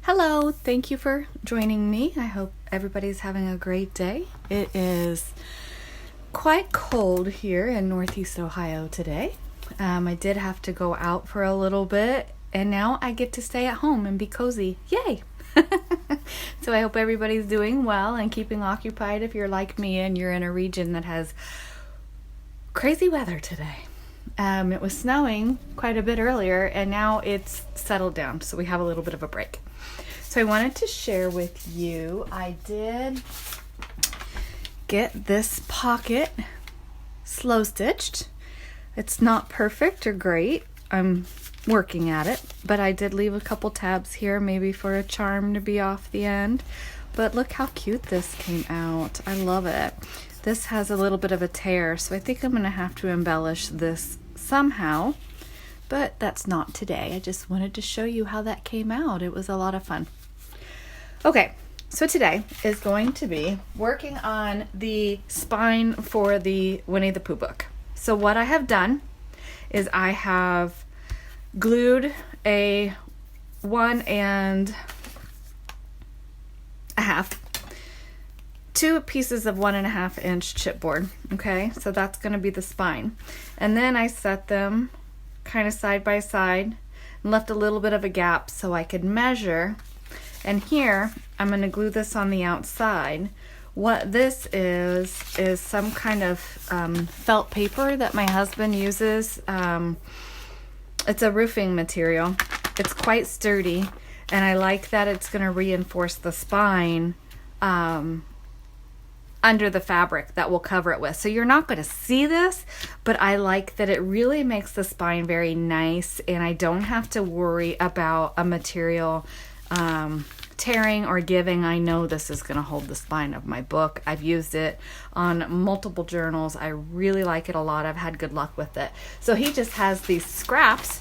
Hello, thank you for joining me. I hope everybody's having a great day. It is quite cold here in Northeast Ohio today. I did have to go out for a little bit, and now I get to stay at home and be cozy. Yay! So I hope everybody's doing well and keeping occupied if you're like me and you're in a region that has crazy weather today. It was snowing quite a bit earlier, and now it's settled down, so we have a little bit of a break. So I wanted to share with you, I did get this pocket slow stitched. It's not perfect or great. I'm working at it, but I did leave a couple tabs here, maybe for a charm to be off the end. But look how cute this came out. I love it. This has a little bit of a tear, so I think I'm going to have to embellish this somehow, but that's not today. I just wanted to show you how that came out. It was a lot of fun. Okay, so today is going to be working on the spine for the Winnie the Pooh book. So what I have done is I have glued a 1 1/2, 2 pieces of 1 1/2 inch chipboard. Okay, so that's going to be the spine. And then I set them kind of side by side and left a little bit of a gap so I could measure. And here I'm going to glue this on the outside. What this is some kind of felt paper that my husband uses. It's a roofing material. It's quite sturdy, and I like that it's going to reinforce the spine under the fabric that we'll cover it with. So you're not going to see this, but I like that it really makes the spine very nice, and I don't have to worry about a material tearing or giving. I know this is going to hold the spine of my book. I've used it on multiple journals. I really like it a lot. I've had good luck with it. So he just has these scraps.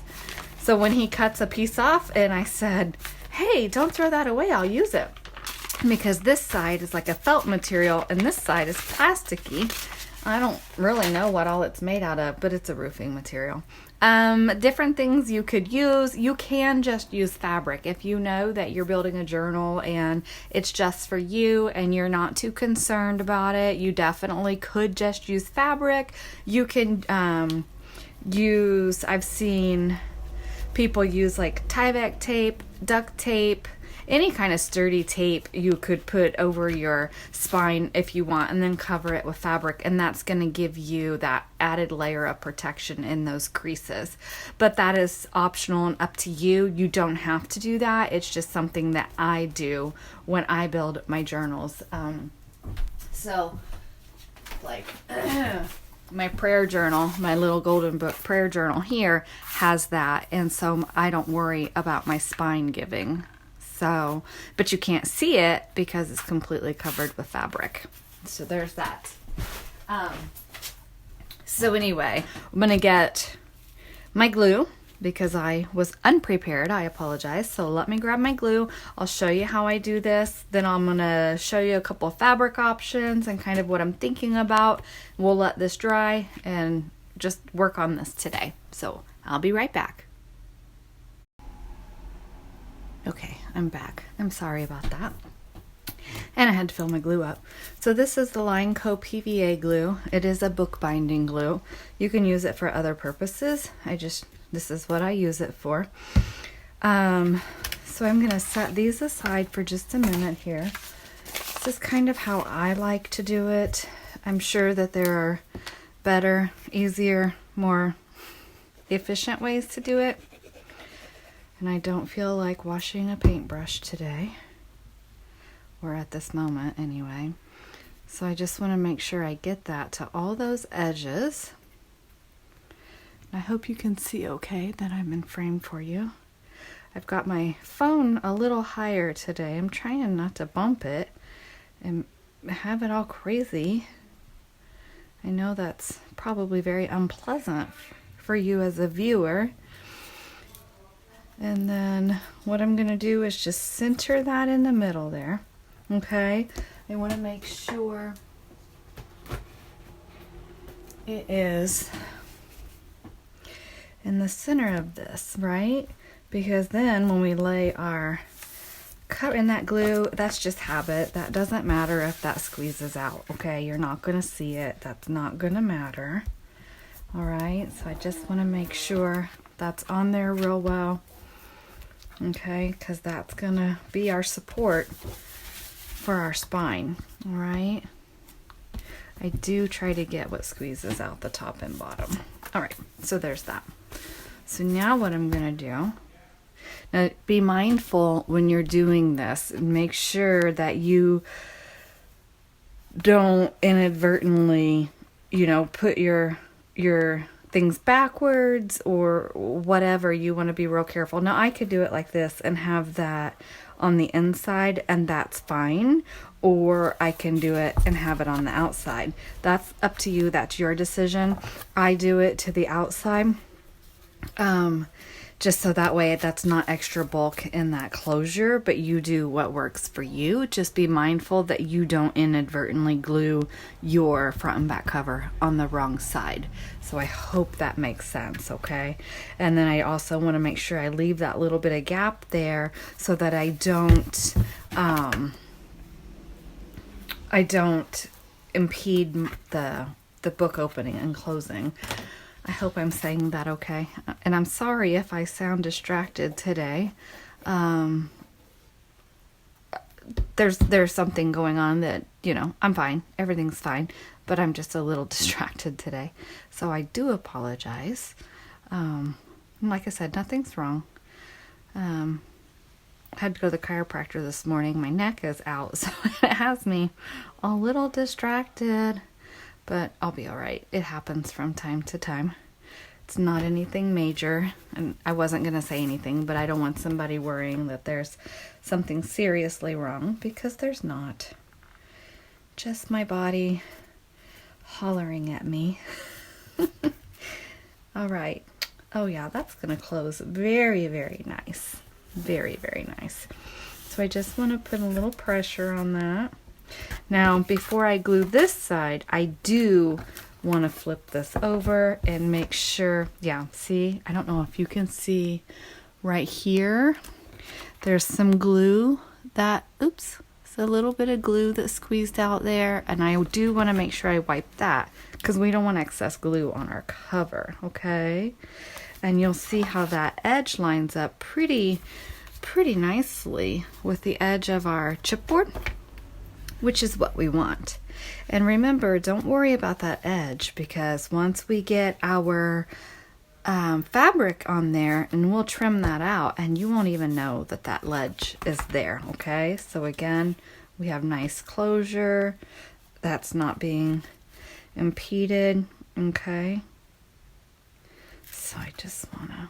So when he cuts a piece off, and I said, hey, don't throw that away, I'll use it. Because this side is like a felt material and this side is plasticky. I don't really know what all it's made out of, but it's a roofing material. Different things you could use. You can just use fabric. If you know that you're building a journal and it's just for you and you're not too concerned about it, you definitely could just use fabric. You can I've seen people use like Tyvek tape, duct tape, any kind of sturdy tape you could put over your spine if you want, and then cover it with fabric, and that's going to give you that added layer of protection in those creases. But that is optional and up to you. You don't have to do that. It's just something that I do when I build my journals. So like my prayer journal, my little golden book prayer journal here has that, and so I don't worry about my spine giving. So, but you can't see it because it's completely covered with fabric. So there's that. So anyway, I'm going to get my glue because I was unprepared. I apologize. So let me grab my glue. I'll show you how I do this. Then I'm going to show you a couple of fabric options and kind of what I'm thinking about. We'll let this dry and just work on this today. So I'll be right back. Okay, I'm back. I'm sorry about that. And I had to fill my glue up. So this is the Line Co. PVA glue. It is a bookbinding glue. You can use it for other purposes. This is what I use it for. So I'm going to set these aside for just a minute here. This is kind of how I like to do it. I'm sure that there are better, easier, more efficient ways to do it. And I don't feel like washing a paintbrush today, or at this moment anyway. So I just want to make sure I get that to all those edges. I hope you can see okay that I'm in frame for you. I've got my phone a little higher today. I'm trying not to bump it and have it all crazy. I know that's probably very unpleasant for you as a viewer. And then what I'm going to do is just center that in the middle there. Okay? I want to make sure it is in the center of this, right? Because then when we lay our covering that glue, that's just habit. That doesn't matter if that squeezes out, okay? You're not going to see it. That's not going to matter. All right, so I just want to make sure that's on there real well, okay? Because that's going to be our support for our spine, all right? I do try to get what squeezes out the top and bottom. All right, so there's that. So now what I'm going to do, now be mindful when you're doing this, and make sure that you don't inadvertently, put your things backwards or whatever. You want to be real careful. Now I could do it like this and have that on the inside, and that's fine. Or I can do it and have it on the outside. That's up to you. That's your decision. I do it to the outside. Just so that way that's not extra bulk in that closure, but you do what works for you. Just be mindful that you don't inadvertently glue your front and back cover on the wrong side. So I hope that makes sense, okay? And then I also want to make sure I leave that little bit of gap there so that I don't impede the book opening and closing. I hope I'm saying that okay. And I'm sorry if I sound distracted today. There's something going on that, I'm fine. Everything's fine. But I'm just a little distracted today. So I do apologize. Like I said, nothing's wrong. I had to go to the chiropractor this morning. My neck is out, so it has me a little distracted. But I'll be all right. It happens from time to time. It's not anything major. And I wasn't going to say anything, but I don't want somebody worrying that there's something seriously wrong, because there's not. Just my body hollering at me. All right. Oh yeah, that's going to close very, very nice. Very, very nice. So I just want to put a little pressure on that. Now, before I glue this side, I do want to flip this over and make sure, see, I don't know if you can see right here, there's some glue it's a little bit of glue that squeezed out there, and I do want to make sure I wipe that because we don't want excess glue on our cover, okay? And you'll see how that edge lines up pretty nicely with the edge of our chipboard, which is what we want. And remember, don't worry about that edge, because once we get our fabric on there, and we'll trim that out, and you won't even know that ledge is there, okay? So again, we have nice closure. That's not being impeded, okay? So I just want to,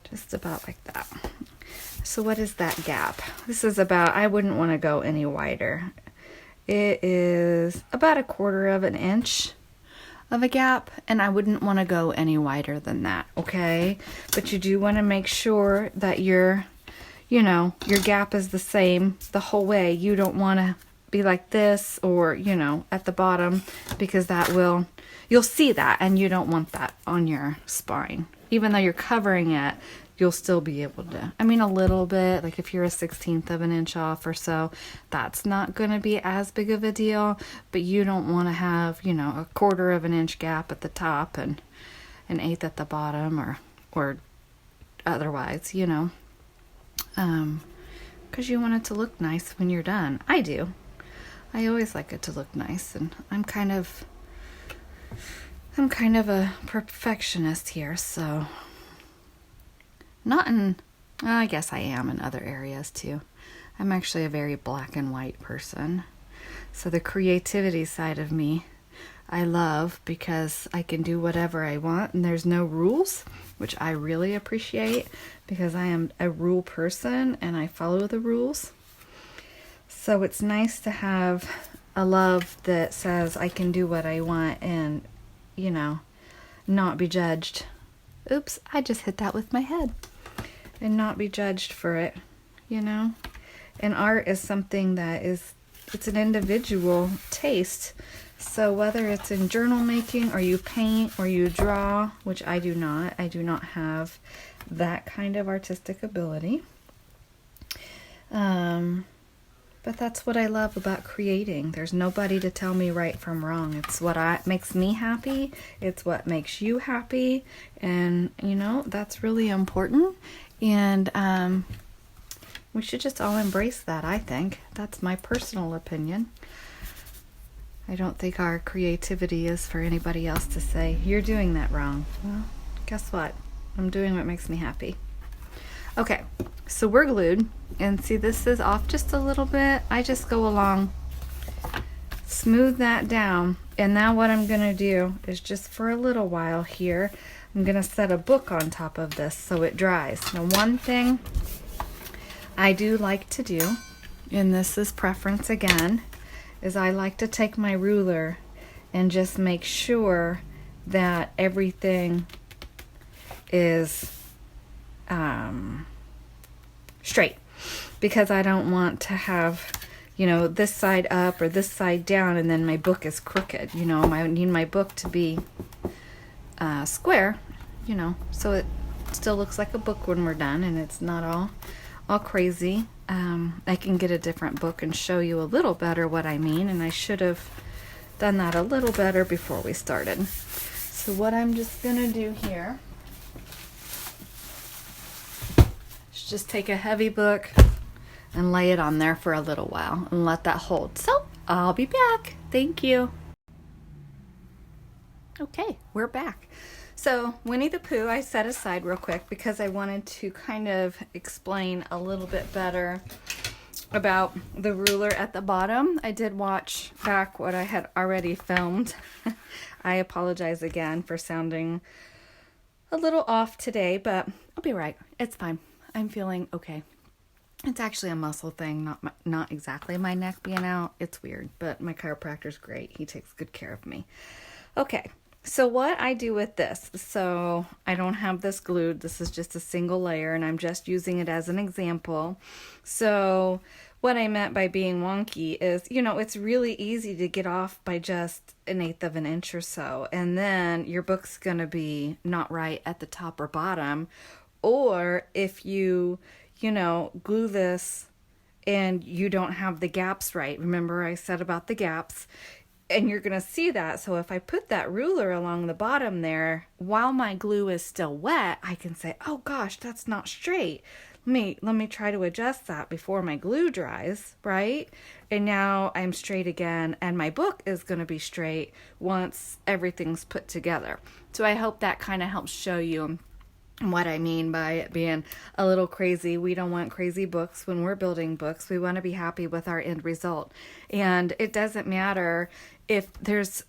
just about like that. So what is that gap? This is about, I wouldn't want to go any wider. It is about 1/4 of an inch of a gap, and I wouldn't want to go any wider than that, okay? But you do want to make sure that your gap is the same the whole way. You don't want to be like this or, at the bottom, because you'll see that, and you don't want that on your spine. Even though you're covering it, you'll still be able to, a little bit, like if you're 1/16 of an inch off or so, that's not going to be as big of a deal, but you don't want to have, 1/4 of an inch gap at the top and an 1/8 at the bottom or otherwise, because you want it to look nice when you're done. I do. I always like it to look nice, and I'm kind of a perfectionist here, so I guess I am in other areas too. I'm actually a very black and white person. So the creativity side of me, I love, because I can do whatever I want and there's no rules, which I really appreciate, because I am a rule person and I follow the rules. So it's nice to have a love that says I can do what I want and, not be judged. Oops, I just hit that with my head. And not be judged for it, And art is something that it's an individual taste. So whether it's in journal making, or you paint, or you draw, which I do not have that kind of artistic ability. But that's what I love about creating. There's nobody to tell me right from wrong. It's what makes me happy. It's what makes you happy. And, that's really important. And we should just all embrace that, I think. That's my personal opinion. I don't think our creativity is for anybody else to say, you're doing that wrong. Well, guess what? I'm doing what makes me happy. Okay, so we're glued, and see, this is off just a little bit. I just go along, smooth that down, and now what I'm gonna do is just for a little while here, I'm gonna set a book on top of this so it dries. Now, one thing I do like to do, and this is preference again, is I like to take my ruler and just make sure that everything is straight, because I don't want to have, this side up or this side down and then my book is crooked. I need my book to be square, so it still looks like a book when we're done and it's not all crazy. I can get a different book and show you a little better what I mean, and I should have done that a little better before we started. So what I'm just gonna do here is just take a heavy book and lay it on there for a little while and let that hold. So I'll be back. Thank you. Okay, we're back. So Winnie the Pooh I set aside real quick because I wanted to kind of explain a little bit better about the ruler at the bottom. I did watch back what I had already filmed. I apologize again for sounding a little off today, but I'll be right. It's fine. I'm feeling okay. It's actually a muscle thing, not exactly my neck being out. It's weird, but my chiropractor's great. He takes good care of me. Okay. So what I do with this, so I don't have this glued, this is just a single layer and I'm just using it as an example. So what I meant by being wonky is, it's really easy to get off by just 1/8 of an inch or so, and then your book's going to be not right at the top or bottom. Or if you, glue this and you don't have the gaps right, remember I said about the gaps, and you're going to see that. So if I put that ruler along the bottom there, while my glue is still wet, I can say, oh gosh, that's not straight. Let me try to adjust that before my glue dries, right? And now I'm straight again, and my book is going to be straight once everything's put together. So I hope that kind of helps show you what I mean by it being a little crazy. We don't want crazy books when we're building books. We want to be happy with our end result. And it doesn't matter if there's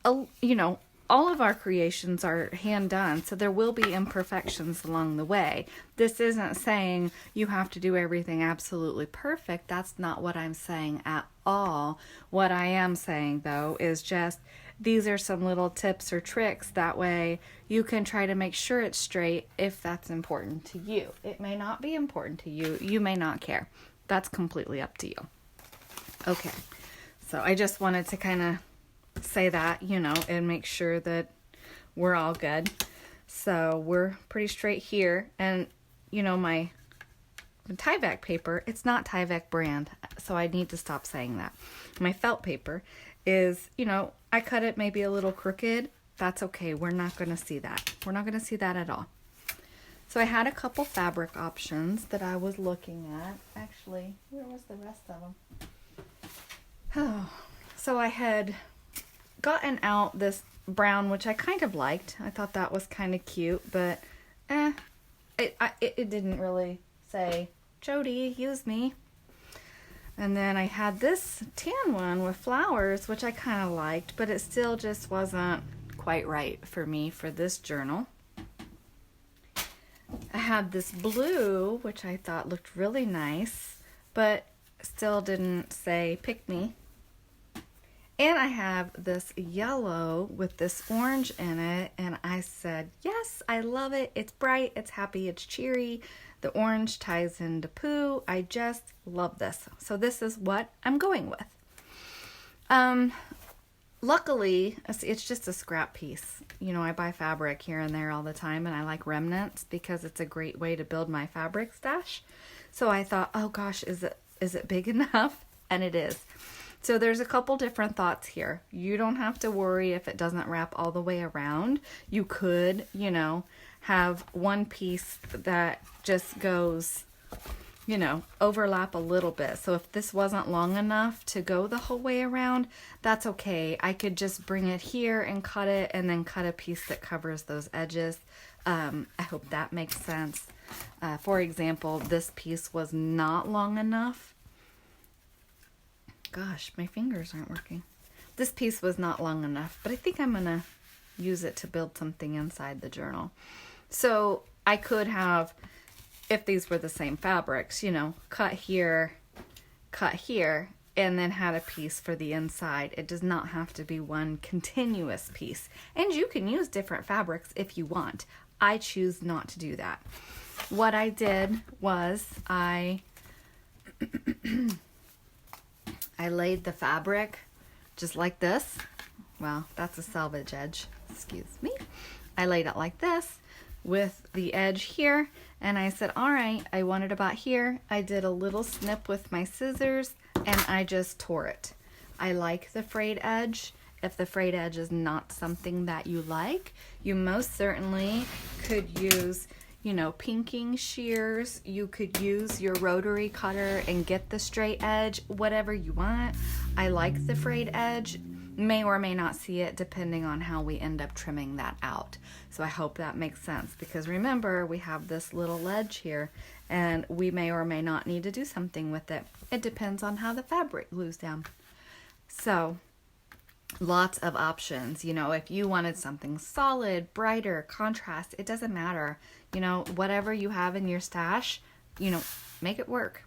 all of our creations are hand done, so there will be imperfections along the way. This isn't saying you have to do everything absolutely perfect. That's not what I'm saying at all. What I am saying, though, is just these are some little tips or tricks. That way you can try to make sure it's straight if that's important to you. It may not be important to you. You may not care. That's completely up to you. Okay, so I just wanted to kind of say that, and make sure that we're all good. So we're pretty straight here. And, my Tyvek paper, it's not Tyvek brand, so I need to stop saying that. My felt paper is, I cut it maybe a little crooked. That's okay. We're not going to see that. We're not going to see that at all. So I had a couple fabric options that I was looking at. Actually, where was the rest of them? Oh, so I had gotten out this brown, which I kind of liked. I thought that was kind of cute, but it didn't really say, Jody, use me. And then I had this tan one with flowers, which I kind of liked, but it still just wasn't quite right for me for this journal. I had this blue, which I thought looked really nice, but still didn't say pick me. And I have this yellow with this orange in it, and I said, yes, I love it. It's bright, it's happy, it's cheery. The orange ties into Pooh. I just love this. So this is what I'm going with. Luckily, it's just a scrap piece. I buy fabric here and there all the time, and I like remnants because it's a great way to build my fabric stash. So I thought, oh gosh, is it big enough? And it is. So there's a couple different thoughts here. You don't have to worry if it doesn't wrap all the way around. You could, have one piece that just goes, overlap a little bit. So if this wasn't long enough to go the whole way around, that's okay. I could just bring it here and cut it, and then cut a piece that covers those edges. I hope that makes sense. For example, this piece was not long enough. Gosh, my fingers aren't working. This piece was not long enough, but I think I'm gonna use it to build something inside the journal. So I could have, if these were the same fabrics, cut here, and then had a piece for the inside. It does not have to be one continuous piece. And you can use different fabrics if you want. I choose not to do that. What I did was I laid the fabric just like this. Well, that's a selvage edge, excuse me. I laid it like this with the edge here, and I said, all right, I want it about here. I did a little snip with my scissors, and I just tore it. I like the frayed edge. If the frayed edge is not something that you like, you most certainly could use, pinking shears. You could use your rotary cutter and get the straight edge, whatever you want. I like the frayed edge. May or may not see it depending on how we end up trimming that out. So I hope that makes sense, because remember, we have this little ledge here and we may or may not need to do something with it. It depends on how the fabric glues down. So lots of options. If you wanted something solid, brighter, contrast, it doesn't matter. Whatever you have in your stash, make it work.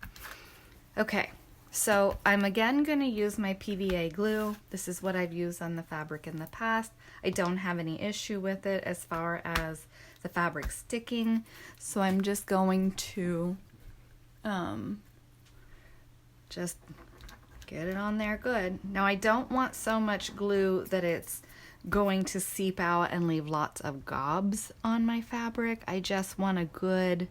Okay. So I'm again going to use my PVA glue. This is what I've used on the fabric in the past. I don't have any issue with it as far as the fabric sticking. So I'm just going to just get it on there good. Now I don't want so much glue that it's going to seep out and leave lots of gobs on my fabric. I just want a good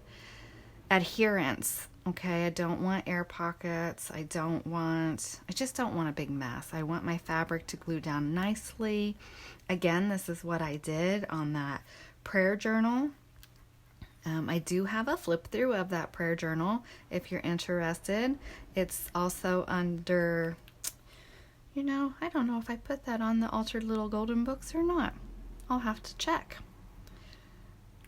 adherence. Okay, I don't want air pockets. I just don't want a big mess. I want my fabric to glue down nicely. Again, this is what I did on that prayer journal. I do have a flip through of that prayer journal if you're interested. It's also under, I don't know if I put that on the Altered Little Golden Books or not. I'll have to check.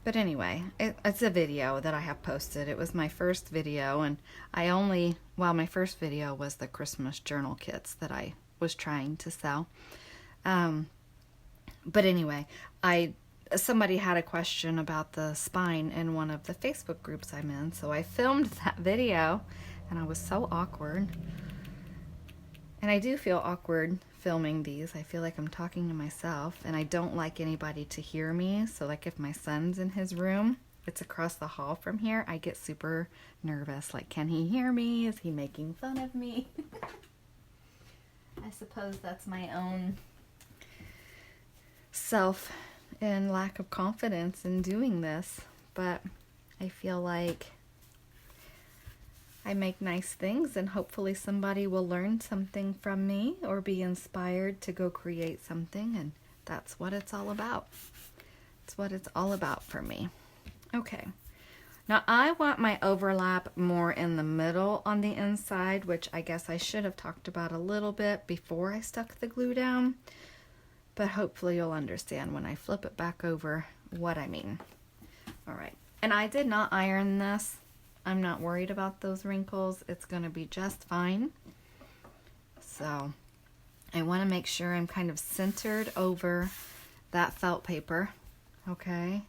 But anyway, it's a video that I have posted. It was my first video, and my first video was the Christmas journal kits that I was trying to sell. But anyway, somebody had a question about the spine in one of the Facebook groups I'm in, so I filmed that video, and I was so awkward. And I do feel awkward filming these. I feel like I'm talking to myself, and I don't like anybody to hear me. So like if my son's in his room, it's across the hall from here, I get super nervous. Like, can he hear me? Is he making fun of me? I suppose that's my own self and lack of confidence in doing this, but I feel like I make nice things, and hopefully somebody will learn something from me or be inspired to go create something, and that's what it's all about. It's what it's all about for me. Okay. Now I want my overlap more in the middle on the inside, which I guess I should have talked about a little bit before I stuck the glue down, but hopefully you'll understand when I flip it back over what I mean. All right. And I did not iron this. I'm not worried about those wrinkles. It's going to be just fine. So I want to make sure I'm kind of centered over that felt paper, okay?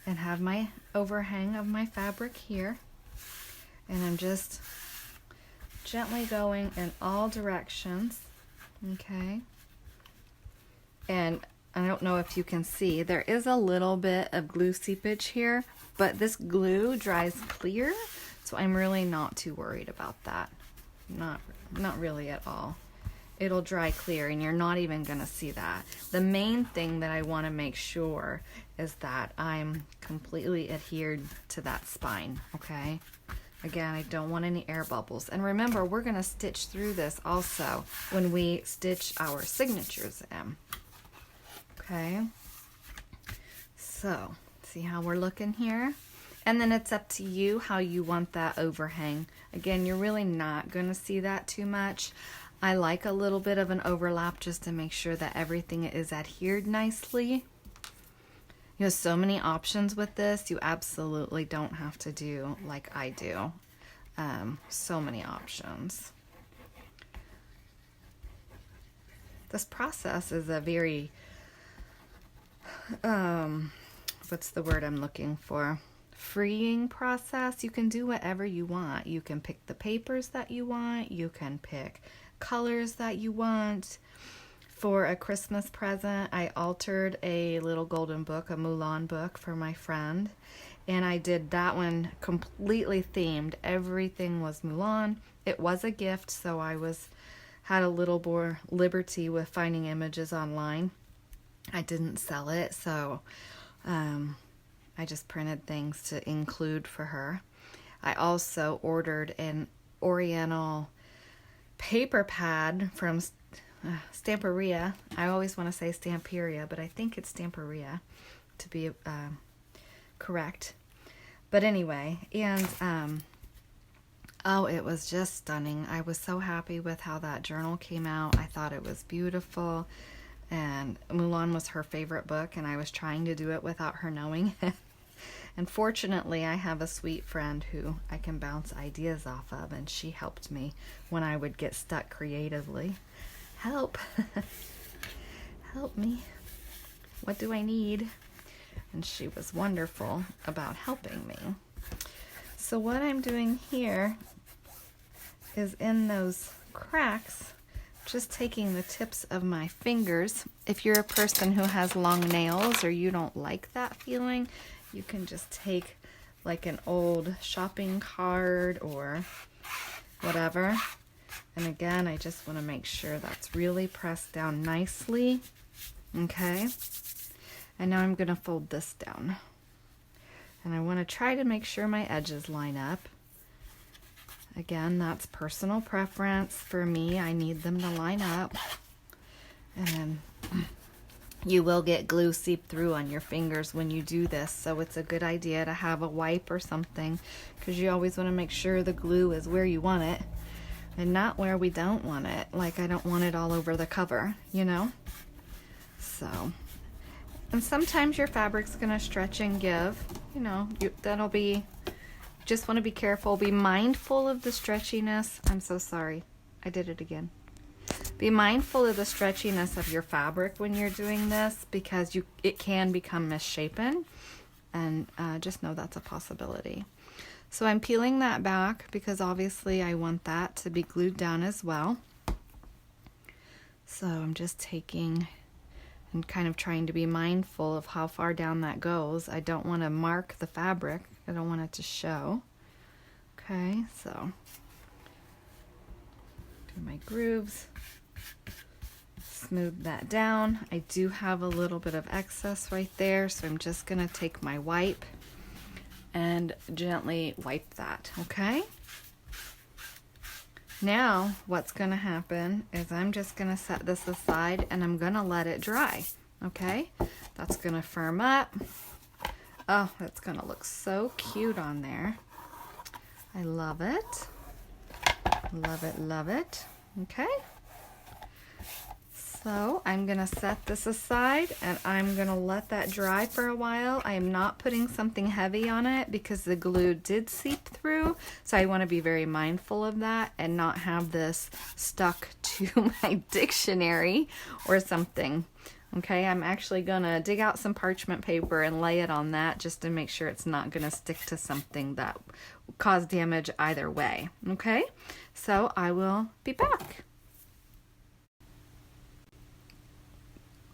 And have my overhang of my fabric here. And I'm just gently going in all directions, okay? And I don't know if you can see, there is a little bit of glue seepage here, but this glue dries clear, so I'm really not too worried about that. Not really at all. It'll dry clear, and you're not even going to see that. The main thing that I want to make sure is that I'm completely adhered to that spine, okay? Again, I don't want any air bubbles. And remember, we're going to stitch through this also when we stitch our signatures in. Okay. So, see how we're looking here? And then it's up to you how you want that overhang. Again, you're really not going to see that too much. I like a little bit of an overlap just to make sure that everything is adhered nicely. You have so many options with this. You absolutely don't have to do like I do. So many options. This process is a very, what's the word I'm looking for? Freeing process. You can do whatever you want. You can pick the papers that you want. You can pick colors that you want. For a Christmas present, I altered a little golden book, a Mulan book for my friend. And I did that one completely themed. Everything was Mulan. It was a gift, so I had a little more liberty with finding images online. I didn't sell it, so I just printed things to include for her. I also ordered an Oriental paper pad from Stamperia. I always want to say Stamperia, but I think it's Stamperia to be correct. But anyway, and oh, it was just stunning. I was so happy with how that journal came out. I thought it was beautiful, and Mulan was her favorite book, and I was trying to do it without her knowing it. And fortunately, I have a sweet friend who I can bounce ideas off of, and she helped me when I would get stuck creatively. Help. Help me. What do I need? And she was wonderful about helping me. So what I'm doing here is in those cracks, just taking the tips of my fingers. If you're a person who has long nails or you don't like that feeling, you can just take like an old shopping card or whatever. And again, I just want to make sure that's really pressed down nicely. Okay. And now I'm going to fold this down. And I want to try to make sure my edges line up. Again, that's personal preference. For me, I need them to line up. And then you will get glue seep through on your fingers when you do this. So it's a good idea to have a wipe or something, because you always want to make sure the glue is where you want it and not where we don't want it. Like, I don't want it all over the cover, you know? So, and sometimes your fabric's going to stretch and give, you know, that'll be, just want to be careful. Be mindful of the stretchiness. I'm so sorry. I did it again. Be mindful of the stretchiness of your fabric when you're doing this, because it can become misshapen, and just know that's a possibility. So I'm peeling that back because obviously I want that to be glued down as well. So I'm just taking and kind of trying to be mindful of how far down that goes. I don't want to mark the fabric. I don't want it to show. Okay, so do my grooves. Smooth that down. I do have a little bit of excess right there, so I'm just going to take my wipe and gently wipe that, okay? Now, what's going to happen is I'm just going to set this aside and I'm going to let it dry, okay? That's going to firm up. Oh, it's going to look so cute on there. I love it. Love it, love it. Okay? So I'm going to set this aside and I'm going to let that dry for a while. I am not putting something heavy on it because the glue did seep through. So I want to be very mindful of that and not have this stuck to my dictionary or something. Okay, I'm actually going to dig out some parchment paper and lay it on that just to make sure it's not going to stick to something that will cause damage either way. Okay, so I will be back.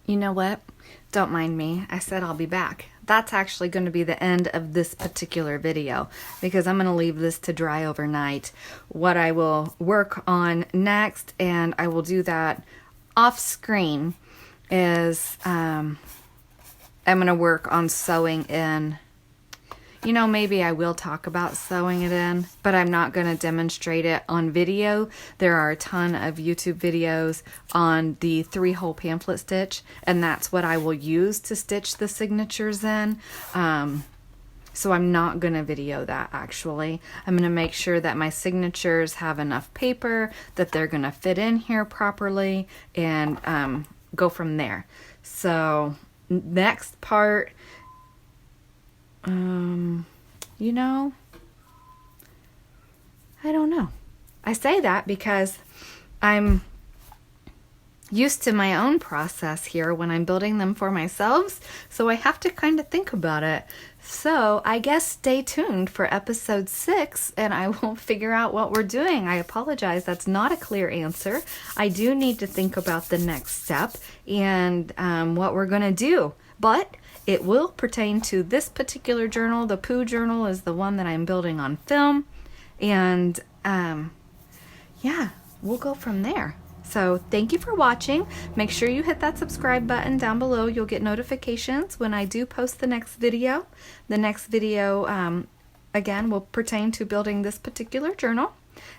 You know what? Don't mind me. I said I'll be back. That's actually going to be the end of this particular video because I'm going to leave this to dry overnight. What I will work on next, and I will do that off screen, is I'm going to work on sewing in, You know, maybe I will talk about sewing it in, but I'm not going to demonstrate it on video. There are a ton of YouTube videos on the 3-hole pamphlet stitch, and that's what I will use to stitch the signatures in. So I'm not going to video that actually. I'm going to make sure that my signatures have enough paper, that they're going to fit in here properly, and go from there. So next part, you know, I don't know. I say that because I'm used to my own process here when I'm building them for myself, so I have to kind of think about it. So I guess stay tuned for episode 6 and I will figure out what we're doing. I apologize, that's not a clear answer. I do need to think about the next step and what we're going to do, but it will pertain to this particular journal. The Pooh journal is the one that I'm building on film, and yeah, we'll go from there. So thank you for watching. Make sure you hit that subscribe button down below. You'll get notifications when I do post the next video. The next video, again, will pertain to building this particular journal.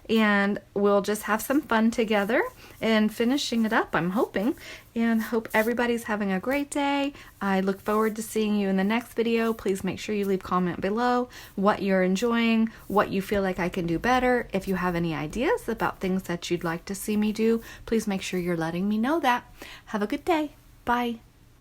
And we'll just have some fun together and finishing it up, I'm hoping. And hope everybody's having a great day. I look forward to seeing you in the next video. Please make sure you leave a comment below what you're enjoying, what you feel like I can do better. If you have any ideas about things that you'd like to see me do, please make sure you're letting me know that. Have a good day. Bye.